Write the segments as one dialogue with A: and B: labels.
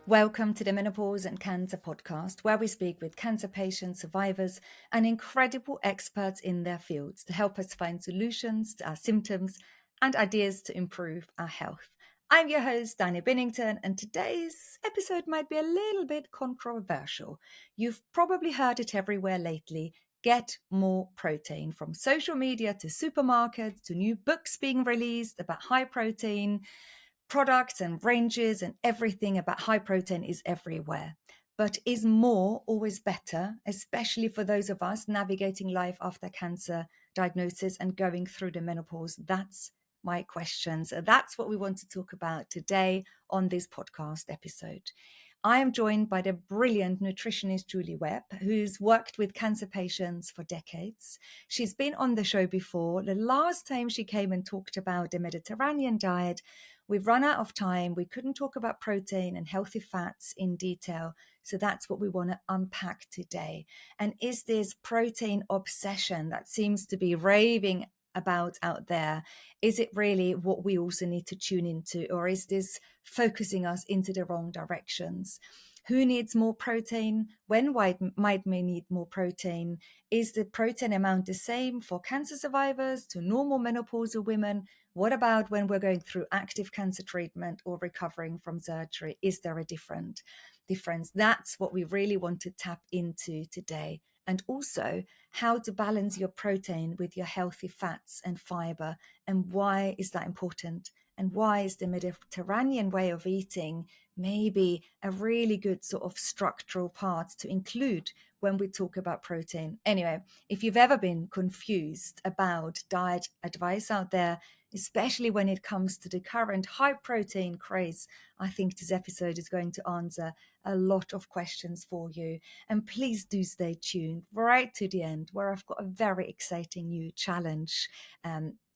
A: Welcome to the Menopause and Cancer podcast, where we speak with cancer patients, survivors, and incredible experts in their fields to help us find solutions to our symptoms and ideas to improve our health. I'm your host, Dania Binnington, and today's episode might be a little bit controversial. You've probably heard it everywhere lately. Get more protein, from social media to supermarkets to new books being released about high protein products and ranges, and everything about high protein is everywhere. But is more always better, especially for those of us navigating life after cancer diagnosis and going through the menopause? That's my question. So that's what we want to talk about today on this podcast episode. I am joined by the brilliant nutritionist Julie Webb, who's worked with cancer patients for decades. She's been on the show before. The last time she came and talked about the Mediterranean diet, we've run out of time. We couldn't talk about protein and healthy fats in detail. So that's what we want to unpack today. And is this protein obsession that seems to be raving about out there, is it really what we also need to tune into, or is this focusing us into the wrong directions? Who needs more protein? When might we need more protein? Is the protein amount the same for cancer survivors to normal menopausal women? What about when we're going through active cancer treatment or recovering from surgery? Is there a difference? That's what we really want to tap into today. And also how to balance your protein with your healthy fats and fiber, and why is that important? And why is the Mediterranean way of eating maybe a really good sort of structural part to include when we talk about protein? Anyway, if you've ever been confused about diet advice out there, especially when it comes to the current high protein craze, I think this episode is going to answer a lot of questions for you. And please do stay tuned right to the end, where I've got a very exciting new challenge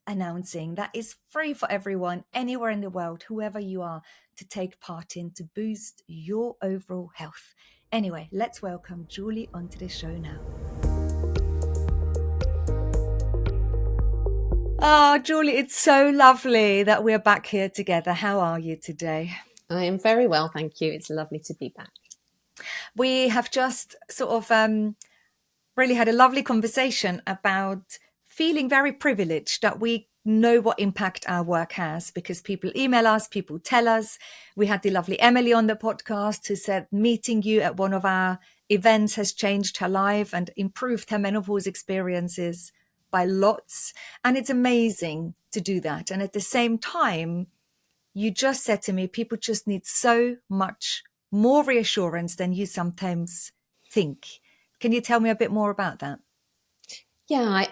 A: announcing that is free for everyone, anywhere in the world, whoever you are, to take part in to boost your overall health. Anyway, let's welcome Julie onto the show now. Oh, Julie, it's so lovely that we're back here together. How are you today?
B: I am very well, thank you. It's lovely to be back.
A: We have just sort of really had a lovely conversation about feeling very privileged that we know what impact our work has, because people email us, people tell us. We had the lovely Emily on the podcast who said meeting you at one of our events has changed her life and improved her menopause experiences by lots. And it's amazing to do that. And at the same time, you just said to me, people just need so much more reassurance than you sometimes think. Can you tell me a bit more about that?
B: Yeah,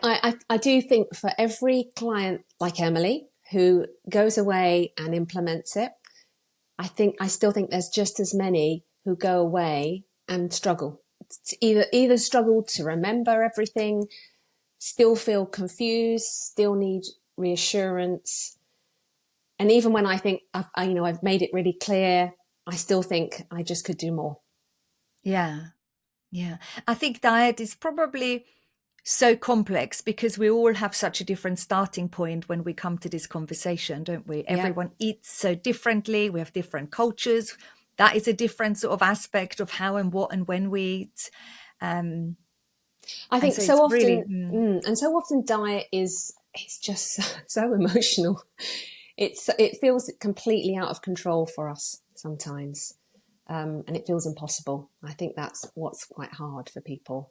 B: I do think for every client like Emily who goes away and implements it, I still think there's just as many who go away and struggle. Either struggle to remember everything, still feel confused, still need reassurance. And even when I think I've made it really clear, I still think I just could do more.
A: Yeah. I think diet is probably so complex because we all have such a different starting point when we come to this conversation, don't we?
B: Yeah.
A: Everyone eats so differently. We have different cultures. That is a different sort of aspect of how and what and when we eat.
B: I think so often, and so often diet it's just so emotional. It feels completely out of control for us sometimes, and it feels impossible. I think that's what's quite hard for people.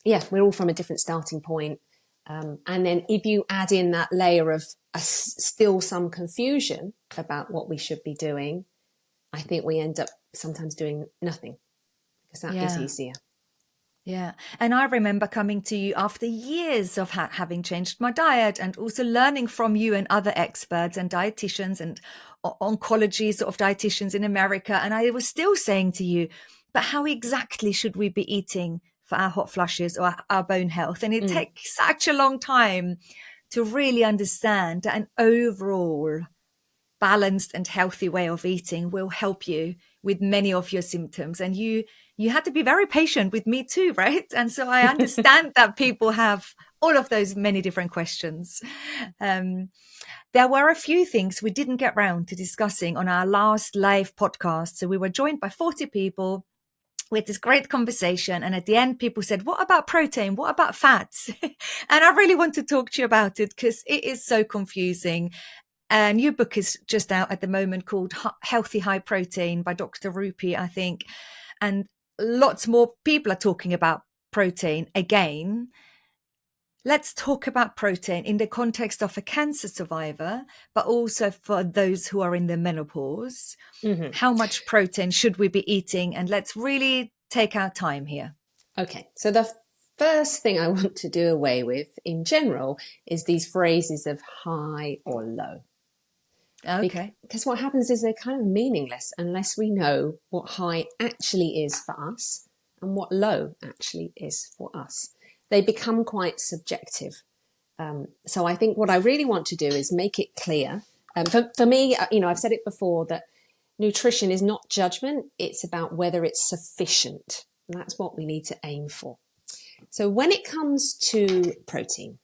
B: Yeah, we're all from a different starting point, and then if you add in that layer of still some confusion about what we should be doing, I think we end up sometimes doing nothing, because that is easier.
A: Yeah. And I remember coming to you after years of having changed my diet, and also learning from you and other experts and dietitians and oncology sort of dietitians in America. And I was still saying to you, but how exactly should we be eating for our hot flushes or our bone health? And it takes such a long time to really understand that an overall balanced and healthy way of eating will help you with many of your symptoms. And you had to be very patient with me too, right? And so I understand that people have all of those many different questions. There were a few things we didn't get round to discussing on our last live podcast. So we were joined by 40 people with this great conversation. And at the end, people said, what about protein? What about fats? And I really want to talk to you about it because it is so confusing. A new book is just out at the moment called Healthy High Protein by Dr. Rupi, I think. And lots more people are talking about protein again. Let's talk about protein in the context of a cancer survivor, but also for those who are in the menopause. Mm-hmm. How much protein should we be eating? And let's really take our time here.
B: Okay, so the first thing I want to do away with in general is these phrases of high or low.
A: Okay.
B: Because what happens is they're kind of meaningless unless we know what high actually is for us and what low actually is for us. They become quite subjective. So I think what I really want to do is make it clear. For me, I've said it before that nutrition is not judgment. It's about whether it's sufficient. And that's what we need to aim for. So when it comes to protein,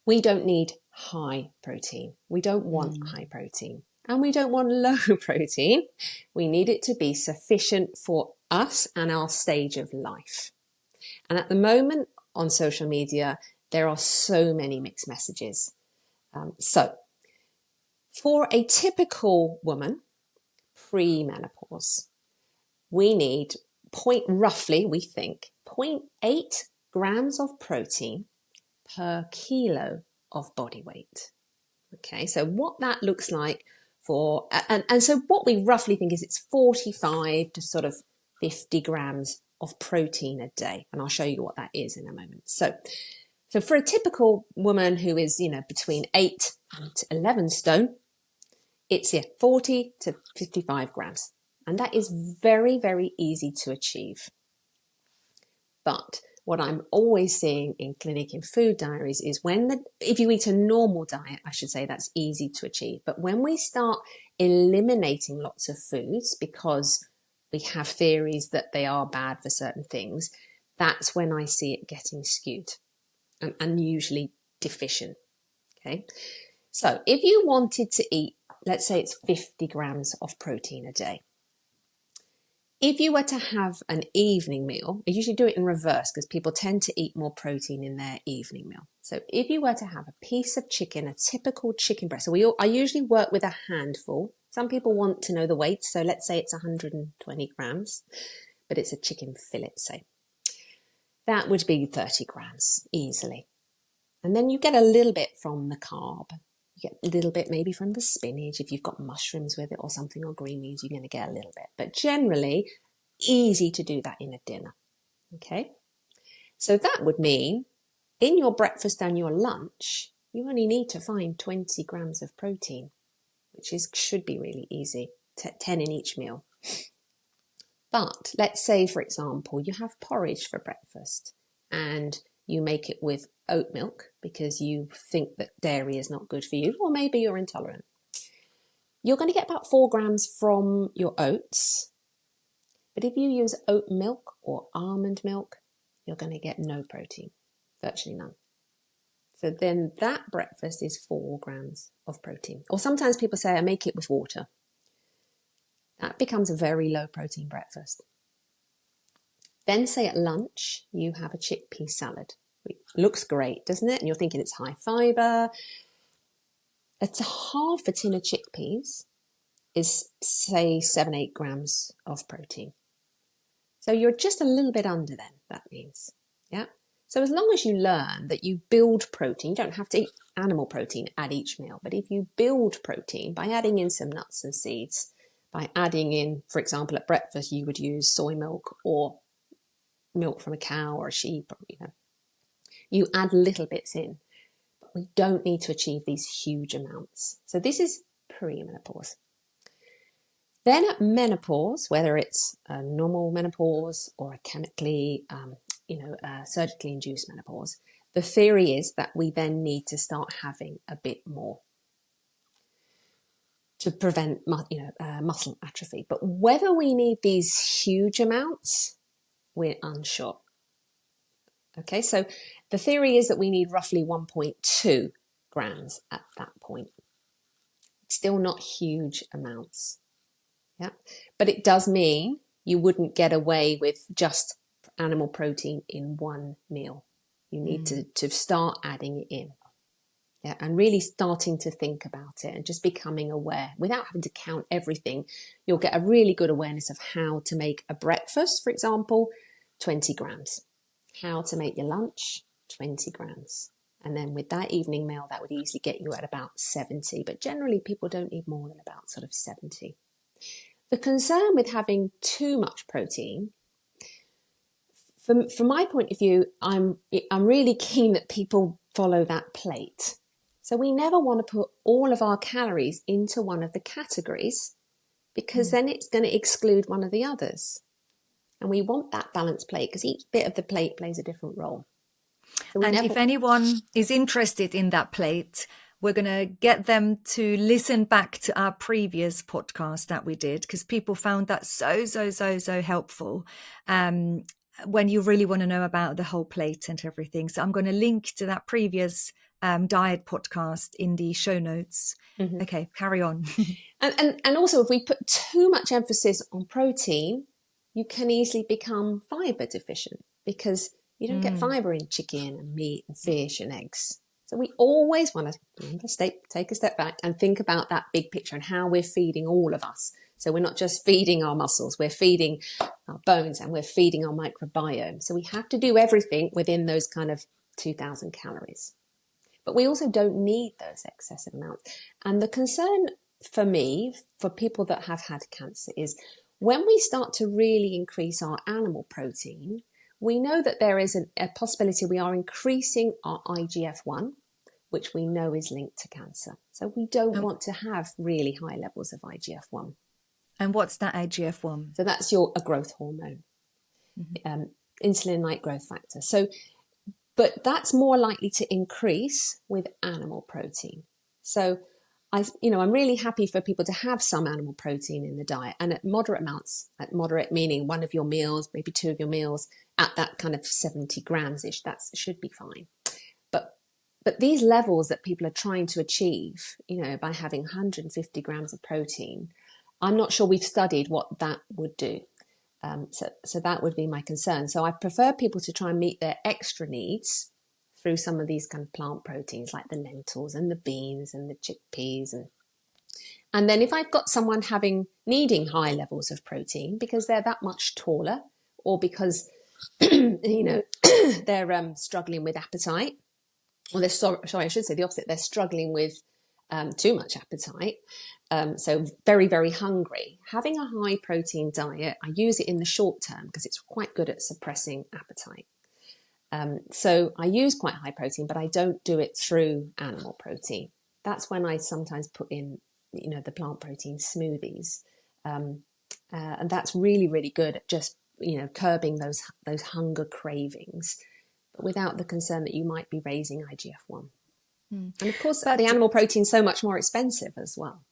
B: we don't need high protein. We don't want high protein. And we don't want low protein. We need it to be sufficient for us and our stage of life. And at the moment on social media, there are so many mixed messages. So for a typical woman pre-menopause, we need roughly 0.8 grams of protein per kilo of body weight. Okay, so what that looks like and so what we roughly think is it's 45 to sort of 50 grams of protein a day. And I'll show you what that is in a moment. So for a typical woman who is, between 8 and 11 stone, it's 40 to 55 grams. And that is very, very easy to achieve. But what I'm always seeing in clinic in food diaries is if you eat a normal diet, I should say that's easy to achieve. But when we start eliminating lots of foods because we have theories that they are bad for certain things, that's when I see it getting skewed and usually deficient. Okay. So if you wanted to eat, let's say it's 50 grams of protein a day. If you were to have an evening meal, I usually do it in reverse because people tend to eat more protein in their evening meal. So if you were to have a piece of chicken, a typical chicken breast, so I usually work with a handful. Some people want to know the weight, so let's say it's 120 grams, but it's a chicken fillet, say. That would be 30 grams easily. And then you get a little bit from the carb. You get a little bit maybe from the spinach. If you've got mushrooms with it or something, or green beans, you're going to get a little bit. But generally, easy to do that in a dinner. Okay? So that would mean in your breakfast and your lunch, you only need to find 20 grams of protein, which should be really easy, 10 in each meal. But let's say, for example, you have porridge for breakfast and you make it with oat milk because you think that dairy is not good for you, or maybe you're intolerant. You're going to get about 4 grams from your oats. But if you use oat milk or almond milk, you're going to get no protein, virtually none. So then that breakfast is 4 grams of protein. Or sometimes people say, I make it with water. That becomes a very low protein breakfast. Then say at lunch, you have a chickpea salad. It looks great, doesn't it? And you're thinking it's high fibre. It's half a tin of chickpeas is, say, 7-8 grams of protein. So you're just a little bit under then, that means. Yeah. So as long as you learn that you build protein, you don't have to eat animal protein at each meal. But if you build protein by adding in some nuts and seeds, by adding in, for example, at breakfast, you would use soy milk or milk from a cow or a sheep, you add little bits in, but we don't need to achieve these huge amounts. So this is pre-menopause. Then at menopause, whether it's a normal menopause or a chemically, surgically induced menopause, the theory is that we then need to start having a bit more to prevent, muscle atrophy. But whether we need these huge amounts, we're unsure. Okay, so The theory is that we need roughly 1.2 grams at that point. Still not huge amounts. Yeah, but it does mean you wouldn't get away with just animal protein in one meal. You need to start adding it in. Yeah, and really starting to think about it and just becoming aware without having to count everything. You'll get a really good awareness of how to make a breakfast, for example, 20 grams. How to make your lunch, 20 grams. And then with that evening meal, that would easily get you at about 70. But generally, people don't need more than about sort of 70. The concern with having too much protein, from my point of view, I'm really keen that people follow that plate. So we never want to put all of our calories into one of the categories because then it's going to exclude one of the others. And we want that balanced plate because each bit of the plate plays a different role. So
A: and if anyone is interested in that plate, we're going to get them to listen back to our previous podcast that we did, because people found that so helpful when you really want to know about the whole plate and everything. So I'm going to link to that previous diet podcast in the show notes. Mm-hmm. Okay, carry on.
B: and also, if we put too much emphasis on protein, you can easily become fibre deficient because you don't get fibre in chicken and meat and fish and eggs. So we always want to take a step back and think about that big picture and how we're feeding all of us. So we're not just feeding our muscles, we're feeding our bones and we're feeding our microbiome. So we have to do everything within those kind of 2,000 calories. But we also don't need those excessive amounts. And the concern for me, for people that have had cancer, is when we start to really increase our animal protein, we know that there is a possibility we are increasing our IGF-1, which we know is linked to cancer. So we don't want to have really high levels of IGF-1.
A: And what's that IGF-1?
B: So that's a growth hormone, insulin-like growth factor. But that's more likely to increase with animal protein. So I'm really happy for people to have some animal protein in the diet and at moderate amounts, at moderate meaning one of your meals, maybe two of your meals at that kind of 70 grams-ish, that should be fine. But these levels that people are trying to achieve, by having 150 grams of protein, I'm not sure we've studied what that would do. So that would be my concern. So I prefer people to try and meet their extra needs through some of these kind of plant proteins like the lentils and the beans and the chickpeas. And then if I've got someone needing high levels of protein because they're that much taller or because, they're struggling with appetite, or I should say the opposite, they're struggling with too much appetite, so very, very hungry. Having a high protein diet, I use it in the short term because it's quite good at suppressing appetite. So I use quite high protein, but I don't do it through animal protein. That's when I sometimes put in, the plant protein smoothies. And that's really, really good at just, curbing those hunger cravings, but without the concern that you might be raising IGF-1. And of course, the animal protein is so much more expensive as well.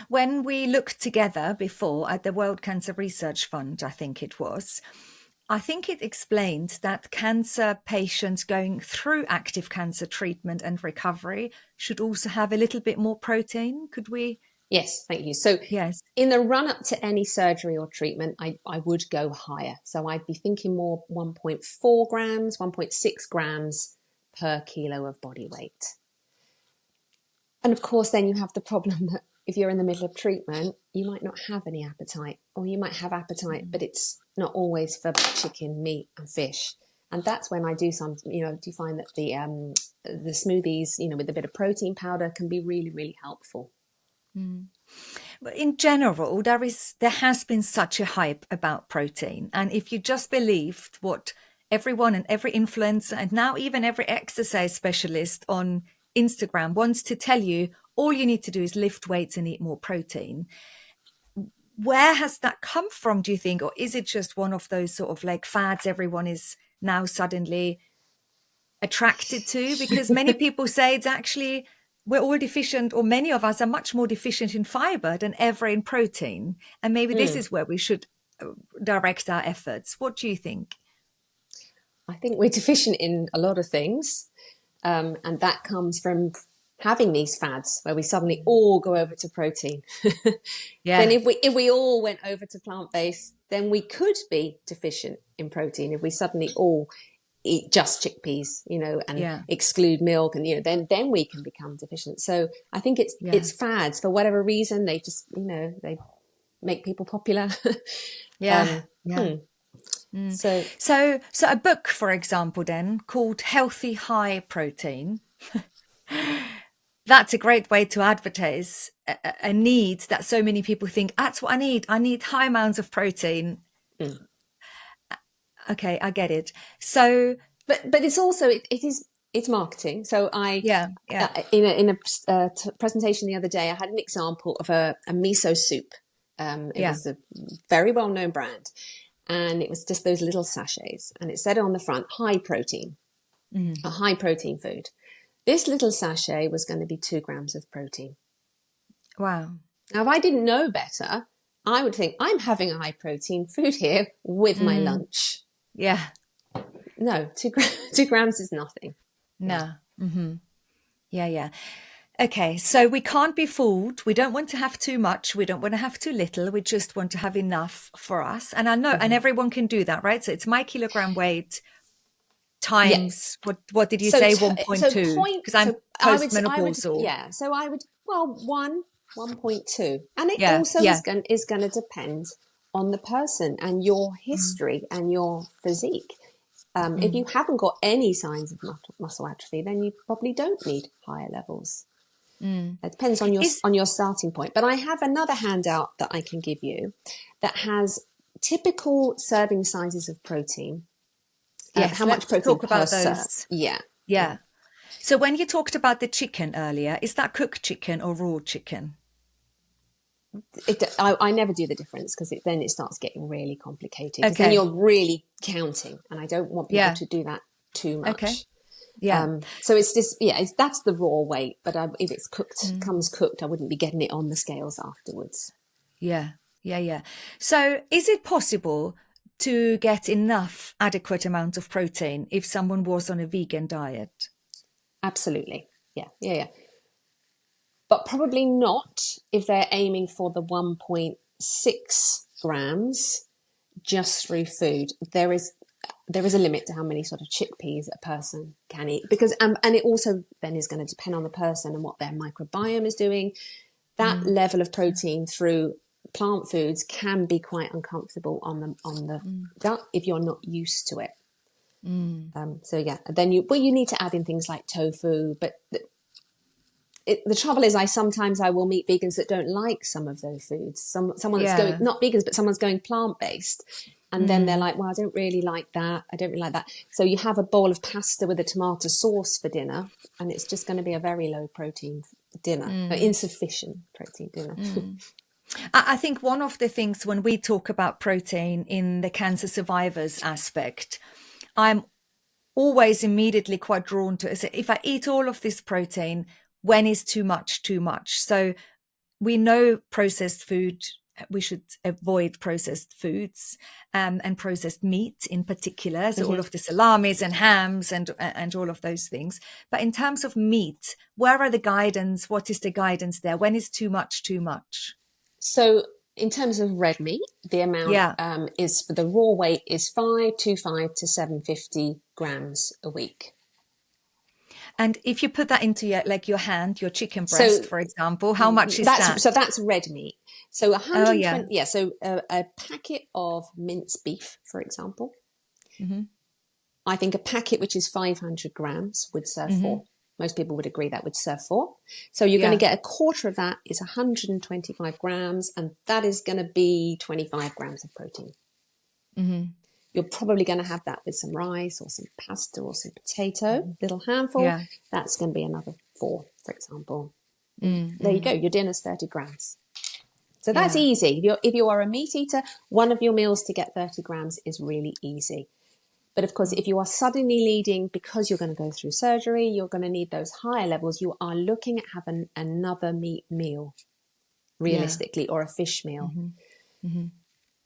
A: When we looked together before at the World Cancer Research Fund, I think it explained that cancer patients going through active cancer treatment and recovery should also have a little bit more protein. Could we?
B: Yes, thank you. So yes, in the run-up to any surgery or treatment, I would go higher. So I'd be thinking more 1.4 grams, 1.6 grams per kilo of body weight. And of course, then you have the problem that if you're in the middle of treatment, you might not have any appetite, or you might have appetite, but it's not always for chicken, meat and fish. And that's when I do do find that the smoothies, with a bit of protein powder can be really, really helpful.
A: But in general, there has been such a hype about protein. And if you just believed what everyone and every influencer and now even every exercise specialist on Instagram wants to tell you, all you need to do is lift weights and eat more protein. Where has that come from, do you think? Or is it just one of those sort of like fads everyone is now suddenly attracted to? Because many people say it's actually, we're all deficient, or many of us are much more deficient in fibre than ever in protein. And maybe this is where we should direct our efforts. What do you think?
B: I think we're deficient in a lot of things. And that comes from having these fads where we suddenly all go over to protein. Then if we all went over to plant-based, then we could be deficient in protein. If we suddenly all eat just chickpeas, and exclude milk, and then we can become deficient. So I think it's fads for whatever reason. They just they make people popular.
A: So a book, for example, then called Healthy High Protein. That's a great way to advertise a need that so many people think, that's what I need. I need high amounts of protein. Okay, I get it. So,
B: but it's also it's marketing. So in a presentation the other day, I had an example of a miso soup. It was a very well known brand, and it was just those little sachets, and it said on the front, high protein, a high protein food. This little sachet was going to be 2 grams of protein.
A: Wow.
B: Now, if I didn't know better, I would think I'm having a high protein food here with my lunch.
A: Yeah.
B: No, 2 grams is nothing.
A: No. Yeah. Okay, so we can't be fooled. We don't want to have too much. We don't want to have too little. We just want to have enough for us. And I know, and everyone can do that, right? So it's my kilogram weight times, what did you say, 1.2? Because I'm postmenopausal.
B: So I would, 1.2. And it also is going to depend on the person and your history and your physique. If you haven't got any signs of muscle atrophy, then you probably don't need higher levels. It depends on your starting point. But I have another handout that I can give you that has typical serving sizes of protein. How much protein per serve? Yeah.
A: So when you talked about the chicken earlier, is that cooked chicken or raw chicken?
B: I never do the difference because then it starts getting really complicated. Because then you're really counting, and I don't want people to do that too much. Okay. Yeah. So it's just that's the raw weight. But if it's cooked, comes cooked, I wouldn't be getting it on the scales afterwards.
A: Yeah. So is it possible to get enough adequate amount of protein if someone was on a vegan diet?
B: Absolutely. Yeah. But probably not if they're aiming for the 1.6 grams just through food. There is a limit to how many sort of chickpeas a person can eat, because and it also then is going to depend on the person and what their microbiome is doing. That level of protein through plant foods can be quite uncomfortable on the gut if you're not used to it. Then you need to add in things like tofu, but the trouble is sometimes I will meet vegans that don't like some of those foods. Someone that's going, not vegans, but someone's going plant-based. And then they're like, well, I don't really like that. So you have a bowl of pasta with a tomato sauce for dinner, and it's just going to be a very low protein dinner, insufficient protein dinner.
A: I think one of the things when we talk about protein in the cancer survivors aspect, I'm always immediately quite drawn to it. If I eat all of this protein, when is too much? So we know processed food, we should avoid processed foods and processed meat in particular. So all of the salamis and hams and all of those things. But in terms of meat, where are the guidance? What is the guidance there? When is too much?
B: So in terms of red meat, the amount is for the raw weight is 525 to 750 grams a week.
A: And if you put that into your hand, your chicken breast, for example, how much is that?
B: So that's red meat. So 120. So a packet of minced beef, for example. I think a packet which is 500 grams would serve 4. Most people would agree that would serve 4. So you're going to get a quarter of that is 125 grams, and that is going to be 25 grams of protein. You're probably going to have that with some rice or some pasta or some potato, little handful. That's going to be another 4, for example. There you go. Your dinner's 30 grams. So that's easy. If you are a meat eater, one of your meals to get 30 grams is really easy. But of course, if you are suddenly needing, because you're going to go through surgery, you're going to need those higher levels, you are looking at having another meat meal, realistically, or a fish meal.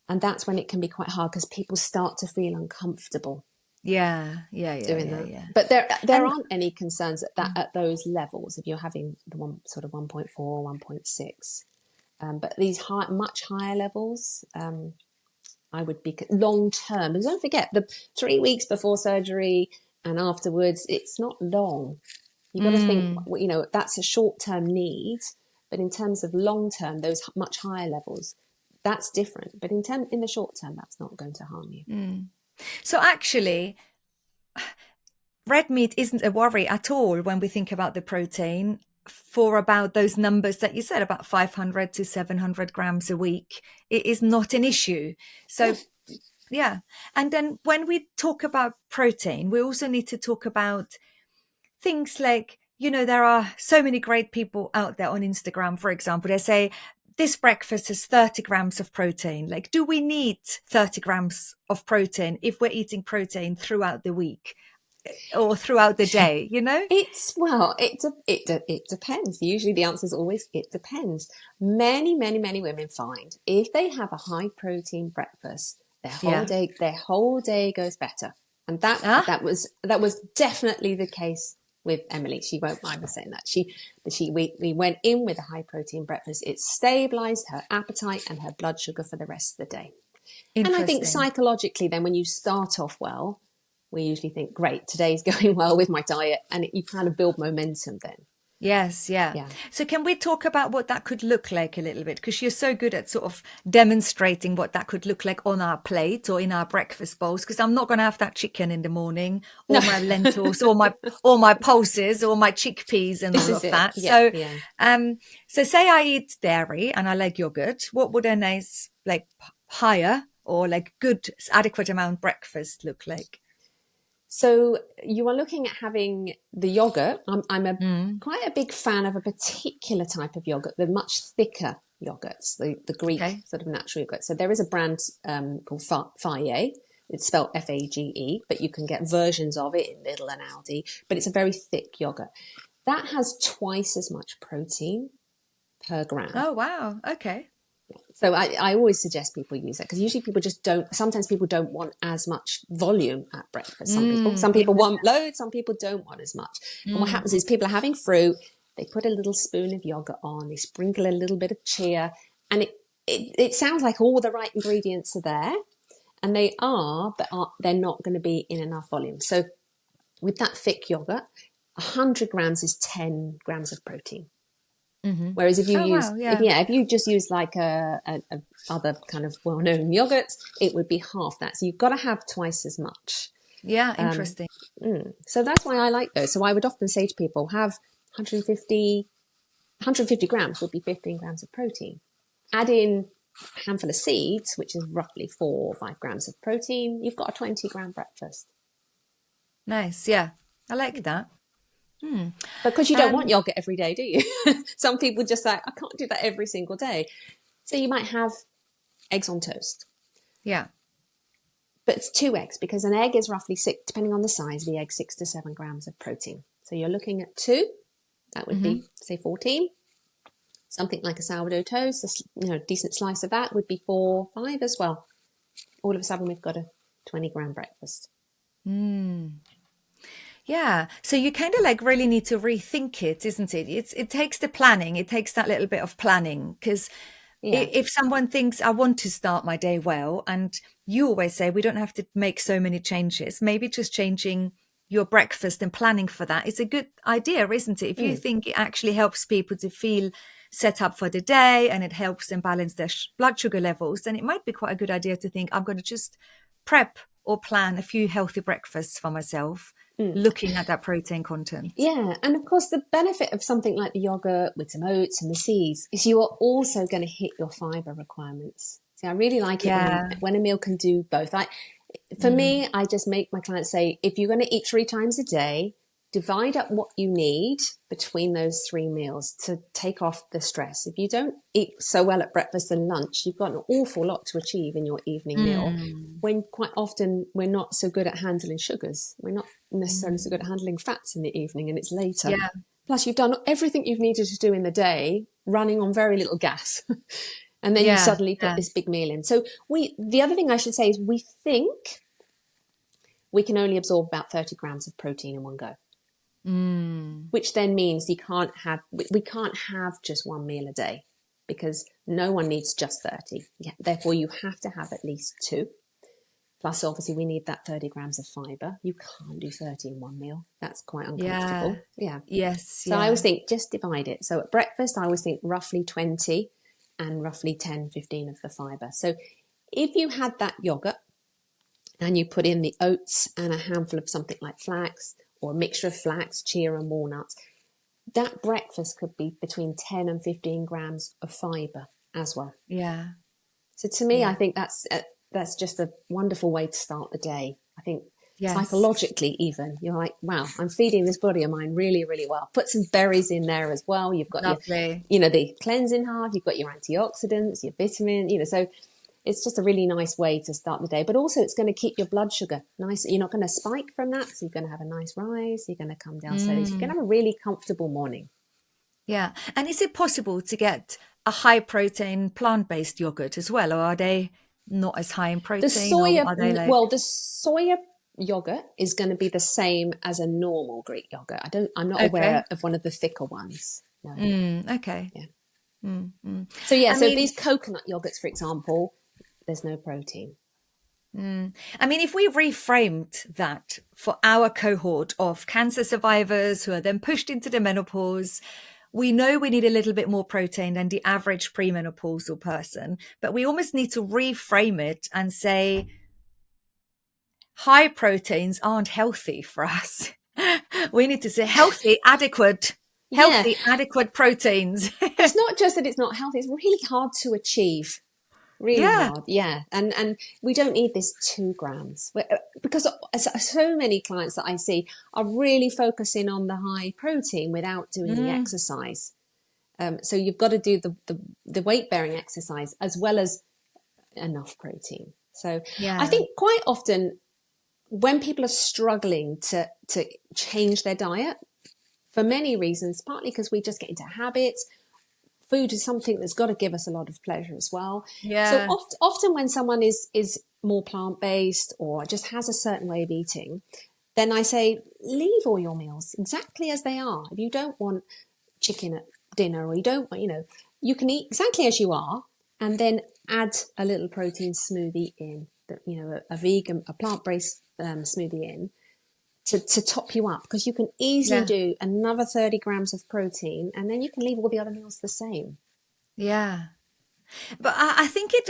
B: And that's when it can be quite hard because people start to feel uncomfortable. doing that.
A: Yeah.
B: But there
A: And
B: aren't any concerns at those levels if you're having the one sort of 1.4, 1.6. But these much higher levels, I would be long term. Because don't forget, the 3 weeks before surgery and afterwards, it's not long. You've got to think, that's a short term need. But in terms of long term, those much higher levels, that's different. But in the short term, that's not going to harm you.
A: so actually, red meat isn't a worry at all when we think about the protein for about those numbers that you said, about 500 to 700 grams a week. It is not an issue. So, yeah. And then when we talk about protein, we also need to talk about things like, there are so many great people out there on Instagram, for example, they say, this breakfast has 30 grams of protein. Like, do we need 30 grams of protein if we're eating protein throughout the week or throughout the day,
B: It depends. Usually the answer is always, it depends. Many women find if they have a high protein breakfast, their whole day goes better. And that was definitely the case with Emily. She won't mind me saying that. We went in with a high protein breakfast. It stabilized her appetite and her blood sugar for the rest of the day. And I think psychologically then when you start off well, we usually think, great, today's going well with my diet, and you kind of build momentum then.
A: Yes, yeah. So can we talk about what that could look like a little bit? Because you're so good at sort of demonstrating what that could look like on our plate or in our breakfast bowls. Because I'm not going to have that chicken in the morning, or my lentils, or my pulses, or my chickpeas, and all of that. So say I eat dairy and I like yogurt. What would a nice, like, higher or like good adequate amount breakfast look like?
B: So you are looking at having the yogurt. I'm quite a big fan of a particular type of yogurt, the much thicker yogurts, the Greek sort of natural yogurt. So there is a brand called Fibre. It's spelled Fage, but you can get versions of it in Lidl and Aldi. But it's a very thick yogurt. That has twice as much protein per gram.
A: Oh, wow. Okay.
B: So I always suggest people use that because usually sometimes people don't want as much volume at breakfast. Some people want loads, some people don't want as much. And what happens is people are having fruit, they put a little spoon of yogurt on, they sprinkle a little bit of chia, and it sounds like all the right ingredients are there, and they are, but they're not going to be in enough volume. So with that thick yogurt, 100 grams is 10 grams of protein. Whereas if you just use like a other kind of well-known yogurts, it would be half that. So you've got to have twice as much.
A: Yeah, interesting.
B: So that's why I like those. So I would often say to people, have 150 grams would be 15 grams of protein. Add in a handful of seeds, which is roughly 4 or 5 grams of protein. You've got a 20-gram breakfast.
A: Nice. Yeah, I like that.
B: Because you don't want yogurt every day, do you? Some people just say, I can't do that every single day. So you might have eggs on toast.
A: Yeah.
B: But it's 2 eggs because an egg is roughly 6, depending on the size of the egg, 6 to 7 grams of protein. So you're looking at 2. That would be, say, 14. Something like a sourdough toast, a decent slice of that would be 4, 5 as well. All of a sudden, we've got a 20-gram breakfast.
A: Yeah. So you kind of like really need to rethink it, isn't it? It takes the planning. It takes that little bit of planning because if someone thinks I want to start my day well, and you always say we don't have to make so many changes, maybe just changing your breakfast and planning for that is a good idea, isn't it? If you think it actually helps people to feel set up for the day and it helps them balance their blood sugar levels, then it might be quite a good idea to think I'm going to just prep or plan a few healthy breakfasts for myself, looking at that protein content.
B: Yeah, and of course the benefit of something like the yogurt with some oats and the seeds is you are also going to hit your fibre requirements. See, I really like it when a meal can do both. For me, I just make my clients say, if you're going to eat 3 times a day, divide up what you need between those 3 meals to take off the stress. If you don't eat so well at breakfast and lunch, you've got an awful lot to achieve in your evening meal, when quite often we're not so good at handling sugars. We're not necessarily so good at handling fats in the evening, and it's later.
A: Yeah.
B: Plus, you've done everything you've needed to do in the day, running on very little gas. And then you suddenly put this big meal in. So the other thing I should say is we think we can only absorb about 30 grams of protein in one go. Which then means we can't have just one meal a day, because no one needs just 30. Yeah, therefore, you have to have at least 2. Plus, obviously, we need that 30 grams of fibre. You can't do 30 in one meal. That's quite uncomfortable. Yeah.
A: Yes.
B: So I always think just divide it. So at breakfast, I always think roughly 20 and roughly 10, 15 of the fibre. So if you had that yoghurt and you put in the oats and a handful of something like flax, or a mixture of flax, chia and walnuts, that breakfast could be between 10 and 15 grams of fibre as well.
A: Yeah.
B: So to me, I think that's just a wonderful way to start the day. I think
A: Yes.
B: psychologically even, you're like, wow, I'm feeding this body of mine really, really well. Put some berries in there as well. You've got
A: Lovely.
B: your, the cleansing half, you've got your antioxidants, your vitamin, so it's just a really nice way to start the day. But also it's going to keep your blood sugar nice. You're not going to spike from that. So you're going to have a nice rise. You're going to come down slowly. So you're going to have a really comfortable morning.
A: Yeah. And is it possible to get a high protein plant-based yogurt as well? Or are they not as high in protein?
B: The soya,
A: the
B: soya yogurt is going to be the same as a normal Greek yogurt. I'm not aware of one of the thicker ones. No.
A: Okay.
B: Yeah. So yeah, these coconut yogurts, for example, there's no protein.
A: I mean, if we reframed that for our cohort of cancer survivors who are then pushed into the menopause, we know we need a little bit more protein than the average premenopausal person, but we almost need to reframe it and say high proteins aren't healthy for us. We need to say healthy, adequate proteins.
B: It's not just that it's not healthy, it's really hard to achieve. Really hard, and we don't need this 2 grams, because so many clients that I see are really focusing on the high protein without doing the exercise. So you've got to do the weight bearing exercise as well as enough protein. So I think quite often when people are struggling to change their diet for many reasons, partly because we just get into habits. Food is something that's got to give us a lot of pleasure as well.
A: Yeah.
B: So often when someone is more plant-based or just has a certain way of eating, then I say, leave all your meals exactly as they are. If you don't want chicken at dinner, or you don't want, you can eat exactly as you are, and then add a little protein smoothie in, a plant-based smoothie in, to top you up, because you can easily do another 30 grams of protein, and then you can leave all the other meals the same.
A: Yeah. But I think it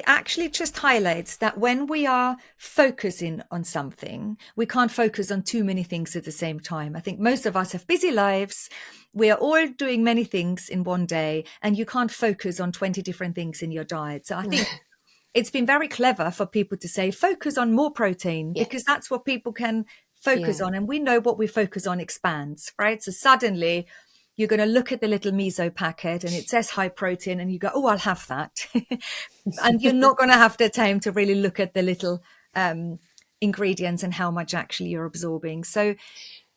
A: actually just highlights that when we are focusing on something, we can't focus on too many things at the same time. I think most of us have busy lives. We are all doing many things in one day, and you can't focus on 20 different things in your diet. So I think it's been very clever for people to say, focus on more protein, because that's what people can focus on. And we know what we focus on expands, right? So suddenly you're going to look at the little miso packet and it says high protein, and you go, oh, I'll have that. And you're not going to have the time to really look at the little ingredients and how much actually you're absorbing. So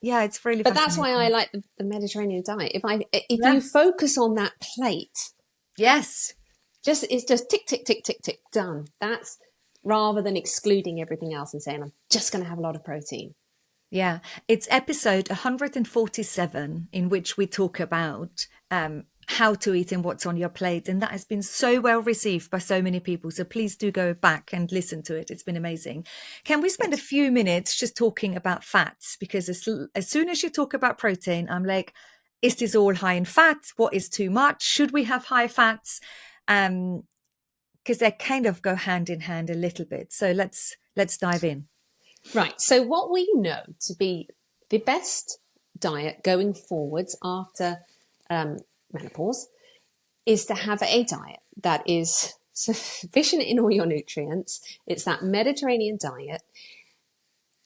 A: yeah, it's really
B: But that's why I like the Mediterranean diet. If you focus on that plate,
A: it's
B: just tick, tick, tick, tick, tick, done. That's rather than excluding everything else and saying, I'm just going to have a lot of protein.
A: Yeah, it's episode 147 in which we talk about how to eat and what's on your plate. And that has been so well received by so many people. So please do go back and listen to it. It's been amazing. Can we spend a few minutes just talking about fats? Because as soon as you talk about protein, I'm like, is this all high in fat? What is too much? Should we have high fats? Because they kind of go hand in hand a little bit. So let's dive in.
B: Right. So what we know to be the best diet going forwards after menopause is to have a diet that is sufficient in all your nutrients. It's that Mediterranean diet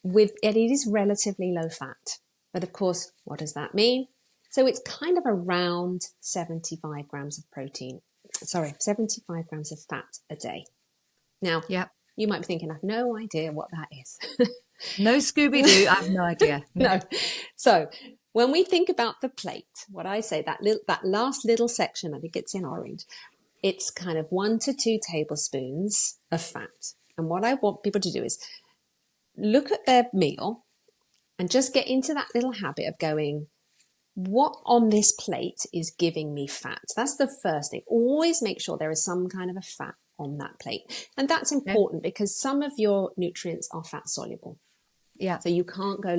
B: and it is relatively low fat. But of course, what does that mean? So it's kind of around 75 grams of 75 grams of fat a day. Now, you might be thinking, I have no idea what that is.
A: No Scooby-Doo, I have no idea.
B: No. So when we think about the plate, what I say, that last little section, I think it's in orange, it's kind of 1 to 2 tablespoons of fat. And what I want people to do is look at their meal and just get into that little habit of going, what on this plate is giving me fat? That's the first thing. Always make sure there is some kind of a fat on that plate. And that's important because some of your nutrients are fat soluble.
A: Yeah.
B: So you can't go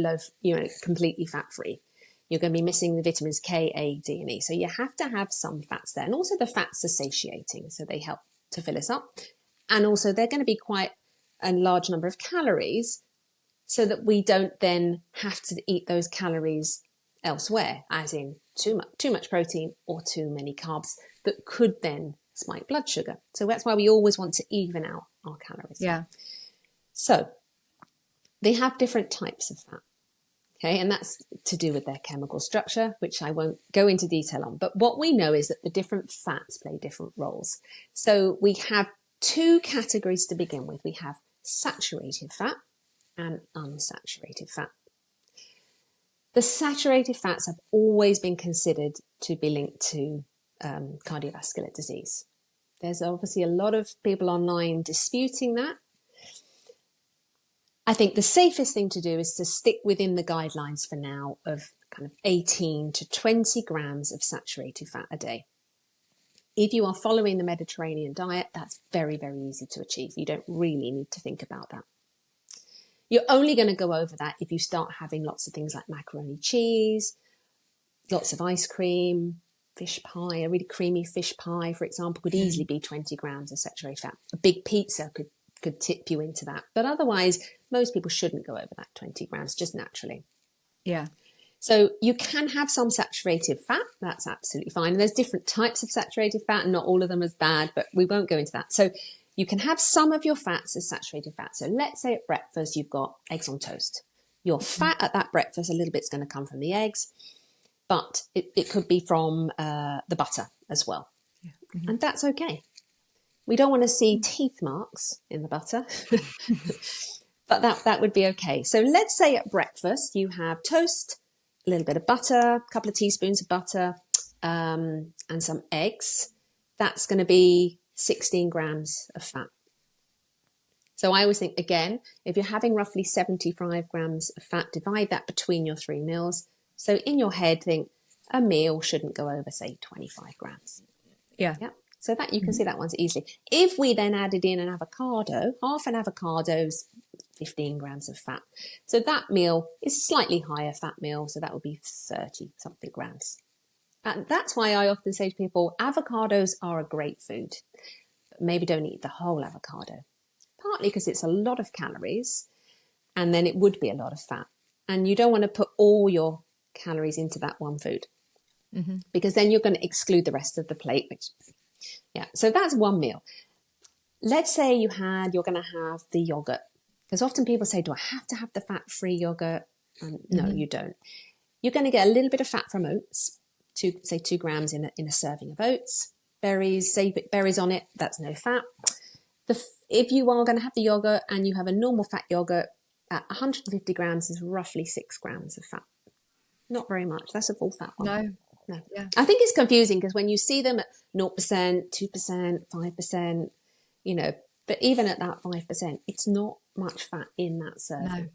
B: completely fat free. You're going to be missing the vitamins K, A, D, and E. So you have to have some fats there. And also the fats are satiating. So they help to fill us up. And also they're going to be quite a large number of calories so that we don't then have to eat those calories elsewhere, as in too much protein or too many carbs that could then spike blood sugar. So that's why we always want to even out our calories.
A: Yeah.
B: So they have different types of fat. Okay, and that's to do with their chemical structure, which I won't go into detail on. But what we know is that the different fats play different roles. So we have two categories to begin with. We have saturated fat and unsaturated fat. The saturated fats have always been considered to be linked to cardiovascular disease. There's obviously a lot of people online disputing that. I think the safest thing to do is to stick within the guidelines for now of kind of 18 to 20 grams of saturated fat a day. If you are following the Mediterranean diet, that's very, very easy to achieve. You don't really need to think about that. You're only going to go over that if you start having lots of things like macaroni cheese, lots of ice cream, fish pie. A really creamy fish pie, for example, could easily be 20 grams of saturated fat. A big pizza could tip you into that. But otherwise, most people shouldn't go over that 20 grams, just naturally.
A: Yeah.
B: So you can have some saturated fat. That's absolutely fine. And there's different types of saturated fat, and not all of them as bad, but we won't go into that. So you can have some of your fats as saturated fat. So let's say at breakfast, you've got eggs on toast. Your fat at that breakfast, a little bit's going to come from the eggs, but it could be from the butter as well.
A: Yeah. Mm-hmm.
B: And that's okay. We don't want to see teeth marks in the butter, but that would be okay. So let's say at breakfast you have toast, a little bit of butter, a couple of teaspoons of butter, and some eggs. That's going to be 16 grams of fat. So I always think, again, if you're having roughly 75 grams of fat, divide that between your 3 meals. So in your head, think a meal shouldn't go over, say, 25 grams.
A: Yeah.
B: Yeah. So that you can see that one's easily. If we then added in an avocado, half an avocado's 15 grams of fat. So that meal is slightly higher fat meal. So that would be 30 something grams. And that's why I often say to people, avocados are a great food, but maybe don't eat the whole avocado. Partly because it's a lot of calories and then it would be a lot of fat. And you don't want to put all your calories into that one food because then you're going to exclude the rest of the plate, so that's one meal. Let's say you're going to have the yogurt, because often people say, do I have to have the fat-free yogurt? No, you don't. You're going to get a little bit of fat from oats, 2 grams in a serving of oats. Berries, say berries on it, that's no fat. If you are going to have the yogurt and you have a normal fat yogurt, at 150 grams is roughly 6 grams of fat. Not very much. That's a full fat one. No. Yeah. I think it's confusing because when you see them at 0%, 2%, 5%, but even at that 5%, it's not much fat in that serving. No.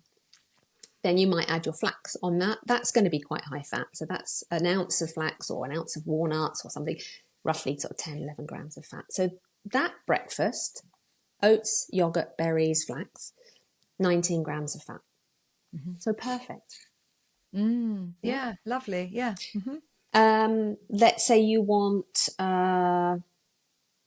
B: Then you might add your flax on that. That's going to be quite high fat. So that's an ounce of flax or an ounce of walnuts or something, roughly sort of 10, 11 grams of fat. So that breakfast, oats, yogurt, berries, flax, 19 grams of fat. So perfect.
A: Yeah, lovely. Yeah.
B: Let's say you want,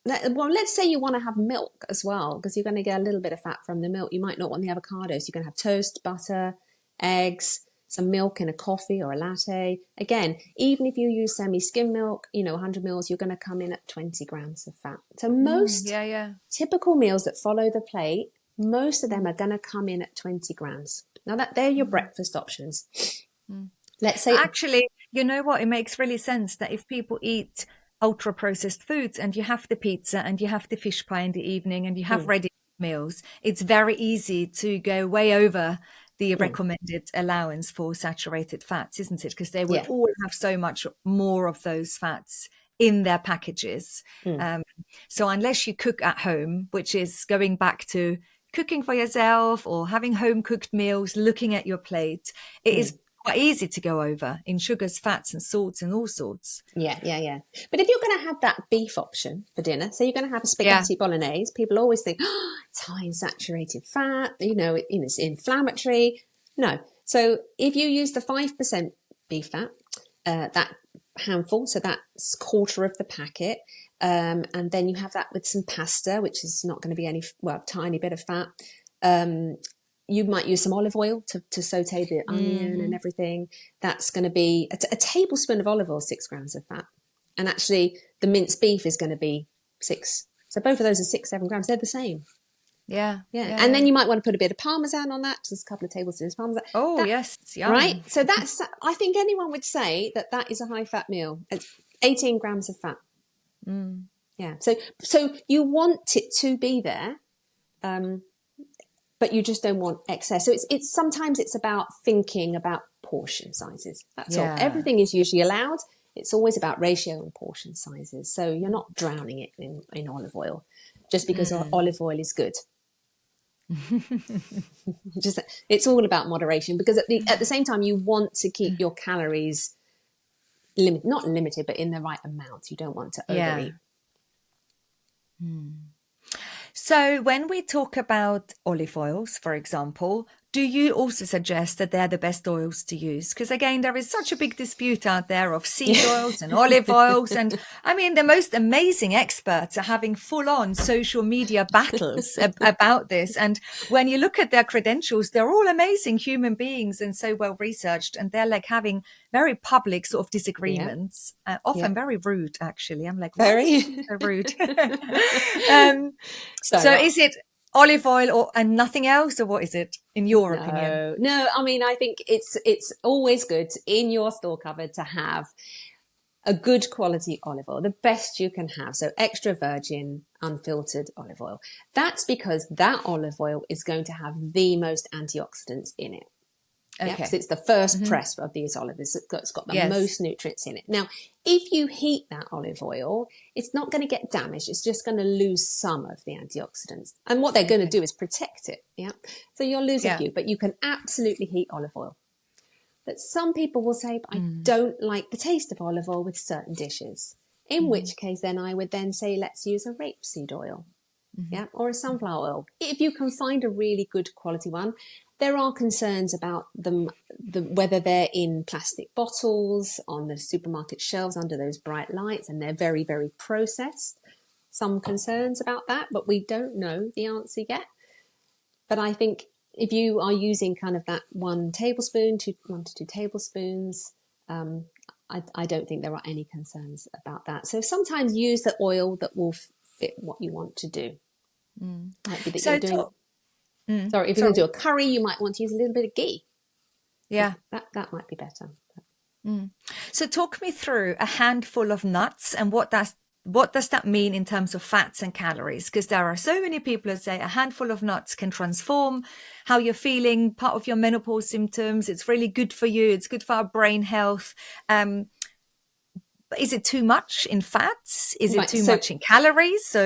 B: let's say you want to have milk as well, because you're going to get a little bit of fat from the milk. You might not want the avocados. You're going to have toast, butter, eggs, some milk in a coffee or a latte. Again, even if you use semi-skim milk, 100 mils, you're going to come in at 20 grams of fat. So most typical meals that follow the plate, most of them are going to come in at 20 grams. Now they're your breakfast options. Let's say
A: actually, you know what? It makes really sense that if people eat ultra processed foods and you have the pizza and you have the fish pie in the evening and you have ready meals, it's very easy to go way over the recommended allowance for saturated fats, isn't it? Because they will all have so much more of those fats in their packages. So unless you cook at home, which is going back to cooking for yourself or having home cooked meals, looking at your plate, it is quite easy to go over in sugars, fats and salts and all sorts.
B: Yeah. But if you're going to have that beef option for dinner, so you're going to have a spaghetti bolognese, people always think, oh, it's high in saturated fat, it's inflammatory. No. So if you use the 5% beef fat, that handful, so that's quarter of the packet, and then you have that with some pasta, which is not going to be tiny bit of fat. You might use some olive oil to saute the onion and everything. That's going to be a tablespoon of olive oil, 6 grams of fat. And actually the minced beef is going to be 6. So both of those are 6-7 grams. They're the same.
A: Yeah.
B: And then you might want to put a bit of Parmesan on that, just a couple of tablespoons of Parmesan.
A: Oh, yes. Yum.
B: Right. So I think anyone would say that is a high fat meal. It's 18 grams of fat. Yeah. So you want it to be there, but you just don't want excess. So it's sometimes it's about thinking about portion sizes. That's all. Everything is usually allowed. It's always about ratio and portion sizes. So you're not drowning it in olive oil just because olive oil is good. It's all about moderation, because at the same time you want to keep your calories not limited, but in the right amount. You don't want to overeat.
A: So when we talk about olive oils, for example, do you also suggest that they're the best oils to use? Because again, there is such a big dispute out there of seed oils and olive oils. And I mean, the most amazing experts are having full on social media battles about this. And when you look at their credentials, they're all amazing human beings and so well researched. And they're like having very public sort of disagreements, often very rude, actually. I'm like, very so rude. So is it olive oil and nothing else, or what is it in your opinion?
B: No, I mean, I think it's always good in your store cupboard to have a good quality olive oil, the best you can have. So extra virgin, unfiltered olive oil. That's because that olive oil is going to have the most antioxidants in it. Okay. Because it's the first press of these olives. It's got the most nutrients in it. Now, if you heat that olive oil, it's not going to get damaged. It's just going to lose some of the antioxidants. And what they're going to do is protect it. Yeah. So you'll lose a few, but you can absolutely heat olive oil. But some people will say, I don't like the taste of olive oil with certain dishes. In which case, then I would then say, let's use a rapeseed oil. Yeah. Or a sunflower oil. If you can find a really good quality one. There are concerns about them, whether they're in plastic bottles on the supermarket shelves under those bright lights, and they're very, very processed. Some concerns about that, but we don't know the answer yet. But I think if you are using kind of that 1 tablespoon, 1 to 2 tablespoons, I don't think there are any concerns about that. So sometimes use the oil that will fit what you want to do. Might be that you're doing. Sorry, if you're going to do a curry, you might want to use a little bit of ghee. Yeah. That might be better.
A: So talk me through a handful of nuts and what does that mean in terms of fats and calories? Because there are so many people who say a handful of nuts can transform how you're feeling, part of your menopause symptoms. It's really good for you. It's good for our brain health. But is it too much in fats? Is it too much in calories?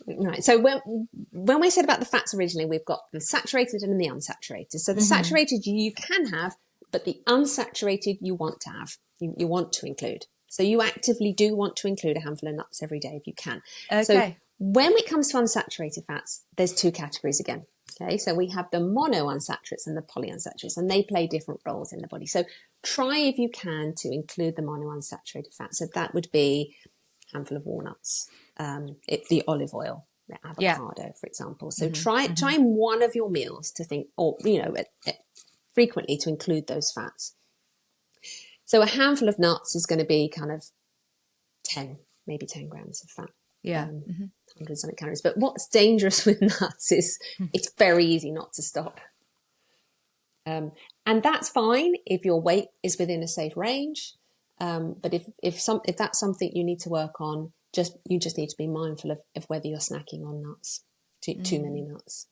B: Right. So when we said about the fats originally, we've got the saturated and the unsaturated. So the saturated you can have, but the unsaturated you want to have, you want to include. So you actively do want to include a handful of nuts every day if you can. Okay. So when it comes to unsaturated fats, there's 2 categories again. Okay. So we have the monounsaturates and the polyunsaturates, and they play different roles in the body. So try if you can to include the monounsaturated fats. So that would be a handful of walnuts. The olive oil, the avocado, for example. So try in one of your meals to think, or frequently to include those fats. So a handful of nuts is going to be kind of 10 grams of fat. Yeah, 100 something calories. But what's dangerous with nuts is it's very easy not to stop. And that's fine if your weight is within a safe range. But if that's something you need to work on, you just need to be mindful of whether you're snacking on nuts, too many nuts.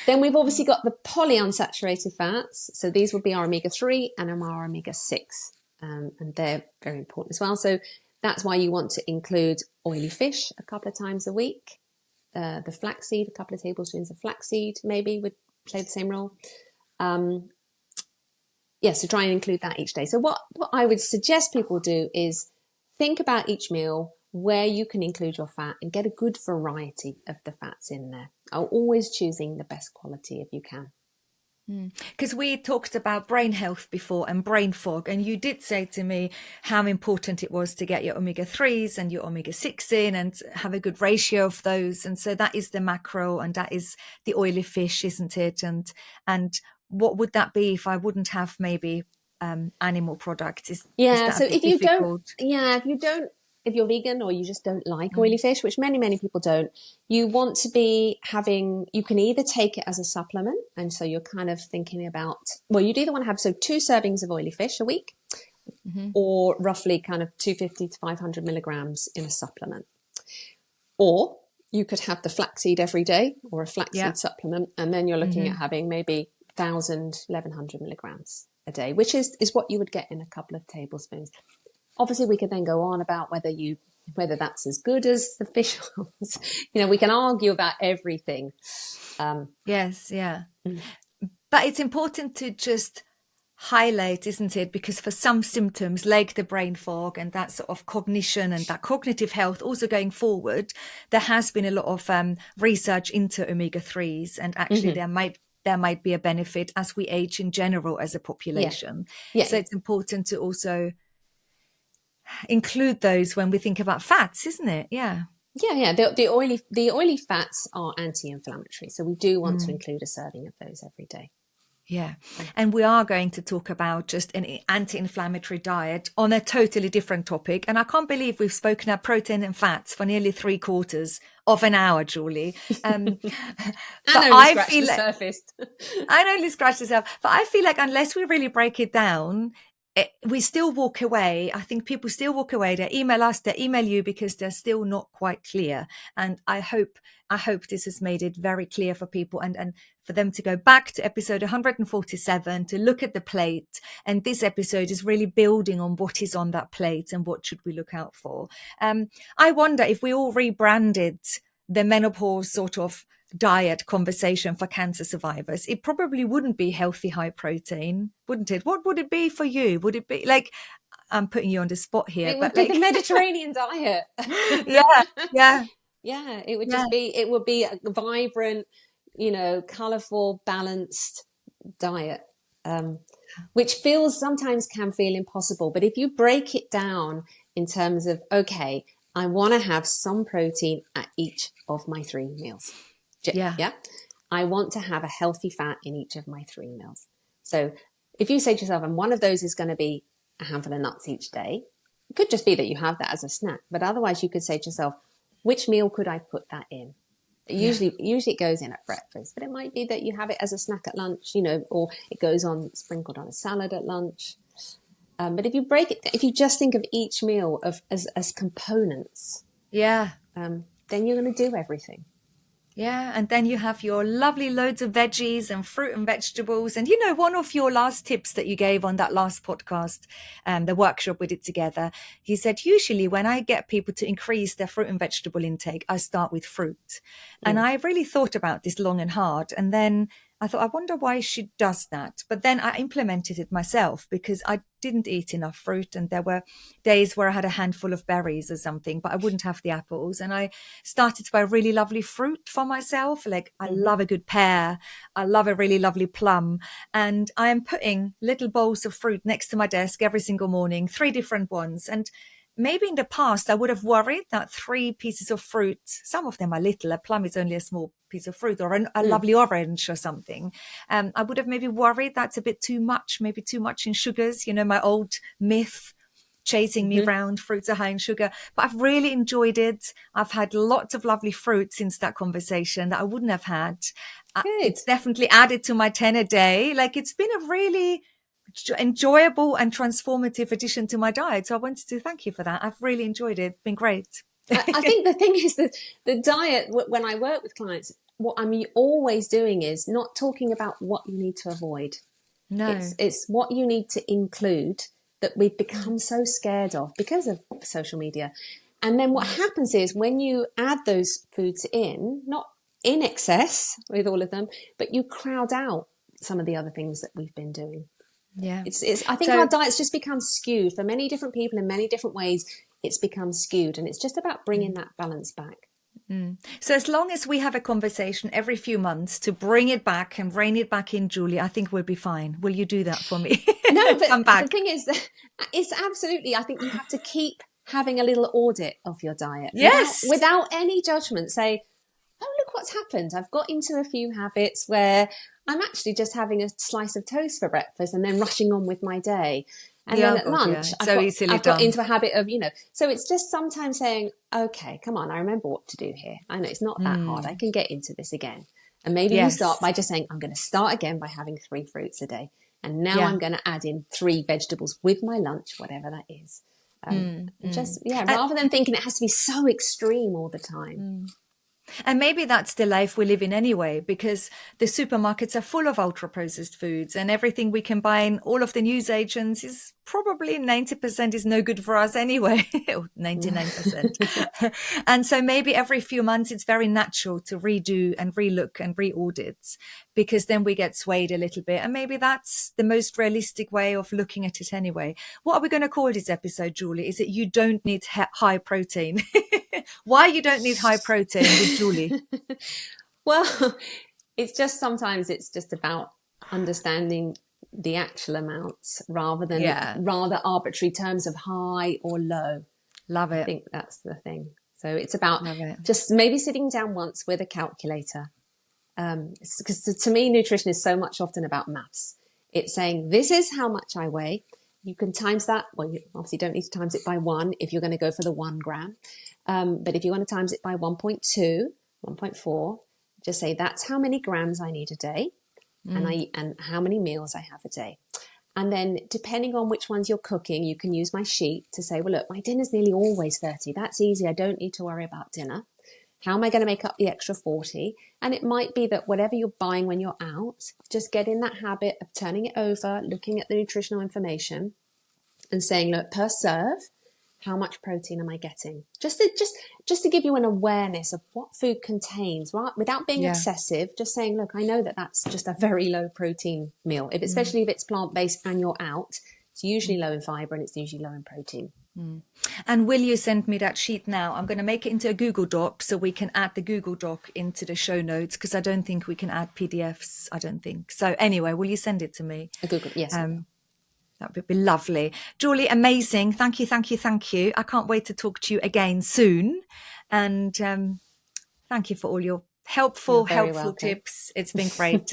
B: Then we've obviously got the polyunsaturated fats. So these would be our omega-3 and our omega-6. And they're very important as well. So that's why you want to include oily fish a couple of times a week. the flaxseed, a couple of tablespoons of flaxseed maybe would play the same role. So try and include that each day. So what I would suggest people do is think about each meal, where you can include your fat, and get a good variety of the fats in there. Always choosing the best quality if you can.
A: Because we talked about brain health before and brain fog, and you did say to me how important it was to get your omega-3s and your omega-6 in and have a good ratio of those. And so that is the macro, and that is the oily fish, isn't it? And what would that be if I wouldn't have maybe animal products? Is that
B: so
A: a bit difficult?
B: If you're vegan or you just don't like oily fish, which many people don't, you want to be you can either take it as a supplement. And so you're kind of thinking about, you'd either want to have 2 servings of oily fish a week, or roughly kind of 250 to 500 milligrams in a supplement. Or you could have the flaxseed every day, or a flaxseed supplement. And then you're looking at having maybe 1,100 milligrams a day, which is what you would get in a couple of tablespoons. Obviously, we could then go on about whether that's as good as the fish oils. We can argue about everything.
A: Yes, yeah. But it's important to just highlight, isn't it? Because for some symptoms, like the brain fog and that sort of cognition and that cognitive health, also going forward, there has been a lot of research into omega-3s, and actually there might be a benefit as we age in general as a population. So it's important to also include those when we think about fats, isn't it?
B: The oily fats are anti-inflammatory, so we do want to include a serving of those every day.
A: And we are going to talk about just an anti-inflammatory diet on a totally different topic, and I can't believe we've spoken about protein and fats for nearly 3/4 of an hour, Julie.
B: And only scratched the surface.
A: I only scratched the surface, but I feel like unless we really break it down, we still walk away. I think people still walk away. They email us, they email you, because they're still not quite clear. And I hope this has made it very clear for people, and for them to go back to episode 147 to look at the plate. And this episode is really building on what is on that plate and what should we look out for. I wonder if we all rebranded the menopause sort of diet conversation for cancer survivors, it probably wouldn't be healthy high protein, wouldn't it? What would it be for you? Would it be like, I'm putting you on the spot here,
B: it would be the Mediterranean diet. It would just be, it would be a vibrant, colourful, balanced diet, which sometimes can feel impossible. But if you break it down in terms of, okay, I want to have some protein at each of my 3 meals. I want to have a healthy fat in each of my 3 meals. So if you say to yourself, and one of those is going to be a handful of nuts each day, it could just be that you have that as a snack. But otherwise, you could say to yourself, which meal could I put that in? Usually it goes in at breakfast, but it might be that you have it as a snack at lunch, or it goes on sprinkled on a salad at lunch. But if you break it, if you just think of each meal as components, then you're going to do everything.
A: And then you have your lovely loads of veggies and fruit and vegetables. And, one of your last tips that you gave on that last podcast, the workshop we did together, he said, usually when I get people to increase their fruit and vegetable intake, I start with fruit. And I really thought about this long and hard. And then I thought, I wonder why she does that. But then I implemented it myself because I didn't eat enough fruit. And there were days where I had a handful of berries or something, but I wouldn't have the apples. And I started to buy really lovely fruit for myself. Like I love a good pear. I love a really lovely plum. And I am putting little bowls of fruit next to my desk every single morning, 3 different ones. And maybe in the past, I would have worried that 3 pieces of fruit, some of them are little, a plum is only a small piece of fruit, or a lovely orange or something. I would have maybe worried that's a bit too much, maybe too much in sugars, my old myth chasing me around, fruits are high in sugar. But I've really enjoyed it. I've had lots of lovely fruit since that conversation that I wouldn't have had. It's definitely added to my 10 a day. Like it's been a really enjoyable and transformative addition to my diet. So I wanted to thank you for that. I've really enjoyed it. It's been great.
B: I think the thing is that the diet, when I work with clients, what I'm always doing is not talking about what you need to avoid.
A: No.
B: It's what you need to include that we've become so scared of because of social media. And then what happens is when you add those foods in, not in excess with all of them, but you crowd out some of the other things that we've been doing.
A: Yeah.
B: I think
A: So,
B: our diets just become skewed for many different people in many different ways. It's become skewed, and it's just about bringing that balance back.
A: so as long as we have a conversation every few months to bring it back and rein it back in, Julie, I think we'll be fine. Will you do that for me?
B: No, but
A: Come back.
B: the thing is that it's absolutely, I think you have to keep having a little audit of your diet
A: Yes.
B: without any judgment. Say, oh, look what's happened. I've got into a few habits where I'm actually just having a slice of toast for breakfast and then rushing on with my day. And then at lunch, I've got into a habit of, so it's just sometimes saying, okay, come on, I remember what to do here. I know it's not that hard. I can get into this again. And maybe you start by just saying, I'm going to start again by having 3 fruits a day. And now I'm going to add in 3 vegetables with my lunch, whatever that is. Rather than thinking it has to be so extreme all the time.
A: And maybe that's the life we live in anyway, because the supermarkets are full of ultra processed foods, and everything we can buy in all of the newsagents is probably 90% is no good for us anyway, or 99%. And so maybe every few months it's very natural to redo and relook and re-audit, because then we get swayed a little bit. And maybe that's the most realistic way of looking at it anyway. What are we going to call this episode, Julie? Is it you don't need high protein? Why you don't need high protein with Julie?
B: Well, it's just sometimes it's just about understanding the actual amounts rather than rather arbitrary terms of high or low.
A: Love it.
B: I think that's the thing. So it's about just maybe sitting down once with a calculator. Because to me, nutrition is so much often about maths. It's saying, this is how much I weigh. You can times that. Well, you obviously don't need to times it by 1 if you're going to go for the 1 gram. But if you want to times it by 1.2, 1.4, just say that's how many grams I need a day and how many meals I have a day. And then depending on which ones you're cooking, you can use my sheet to say, well, look, my dinner's nearly always 30. That's easy. I don't need to worry about dinner. How am I going to make up the extra 40? And it might be that whatever you're buying when you're out, just get in that habit of turning it over, looking at the nutritional information and saying, look, per serve, how much protein am I getting? Just to give you an awareness of what food contains, right? Without being excessive, just saying, look, I know that that's just a very low protein meal. Especially if it's plant-based and you're out, it's usually low in fibre and it's usually low in protein.
A: And will you send me that sheet now? I'm going to make it into a Google Doc so we can add the Google Doc into the show notes, because I don't think we can add PDFs. I don't think. So anyway, will you send it to me?
B: A Google, yes.
A: That would be lovely. Julie, amazing. Thank you, thank you, thank you. I can't wait to talk to you again soon. And thank you for all your helpful tips. It's been great.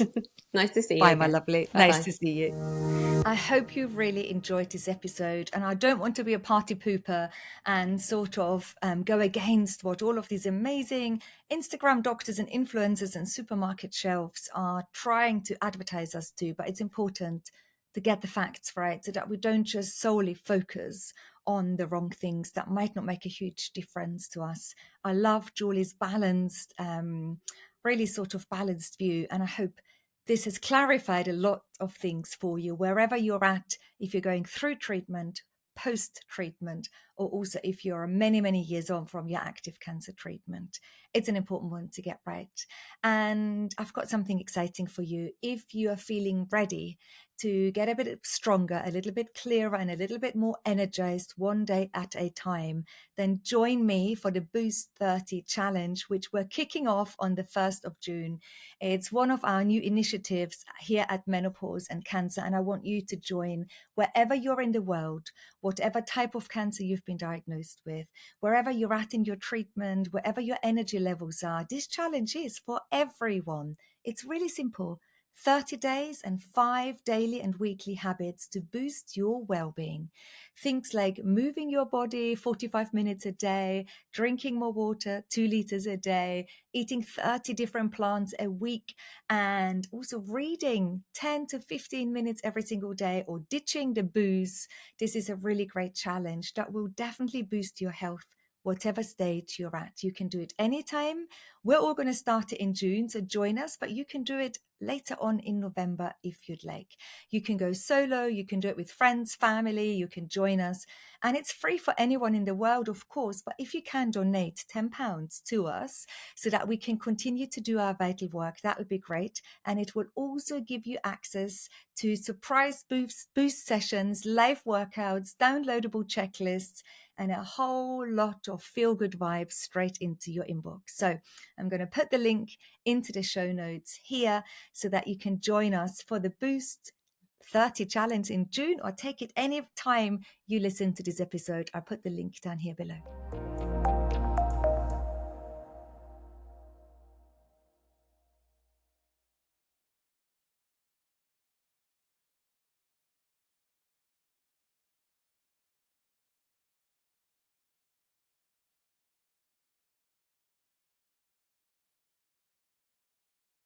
B: Nice to see you.
A: Bye,
B: again.
A: my lovely.
B: Bye-bye.
A: Nice to see you. I hope you really enjoyed this episode. And I don't want to be a party pooper and sort of go against what all of these amazing Instagram doctors and influencers and supermarket shelves are trying to advertise us to. But it's important to get the facts right so that we don't just solely focus on the wrong things that might not make a huge difference to us. I love Julie's balanced, really sort of balanced view. And I hope this has clarified a lot of things for you, wherever you're at, if you're going through treatment, post-treatment, or also if you're many, many years on from your active cancer treatment. It's an important one to get right. And I've got something exciting for you. If you are feeling ready to get a bit stronger, a little bit clearer, and a little bit more energized one day at a time, then join me for the Boost 30 Challenge, which we're kicking off on the 1st of June. It's one of our new initiatives here at Menopause and Cancer, and I want you to join wherever you're in the world, whatever type of cancer you've been diagnosed with, wherever you're at in your treatment, wherever your energy levels are. This challenge is for everyone. It's really simple. 30 days and 5 daily and weekly habits to boost your well-being. Things like moving your body 45 minutes a day, drinking more water, 2 liters a day, eating 30 different plants a week, and also reading 10 to 15 minutes every single day, or ditching the booze. This is a really great challenge that will definitely boost your health, whatever stage you're at. You can do it anytime. We're all going to start it in June, so join us, but you can do it later on in November if you'd like. You can go solo, you can do it with friends, family, you can join us. And it's free for anyone in the world, of course. But if you can donate £10 to us so that we can continue to do our vital work, that would be great. And it will also give you access to surprise boost sessions, live workouts, downloadable checklists, and a whole lot of feel-good vibes straight into your inbox. So I'm going to put the link into the show notes here so that you can join us for the Boost 30 challenge in June, or take it any time you listen to this episode. I'll put the link down here below.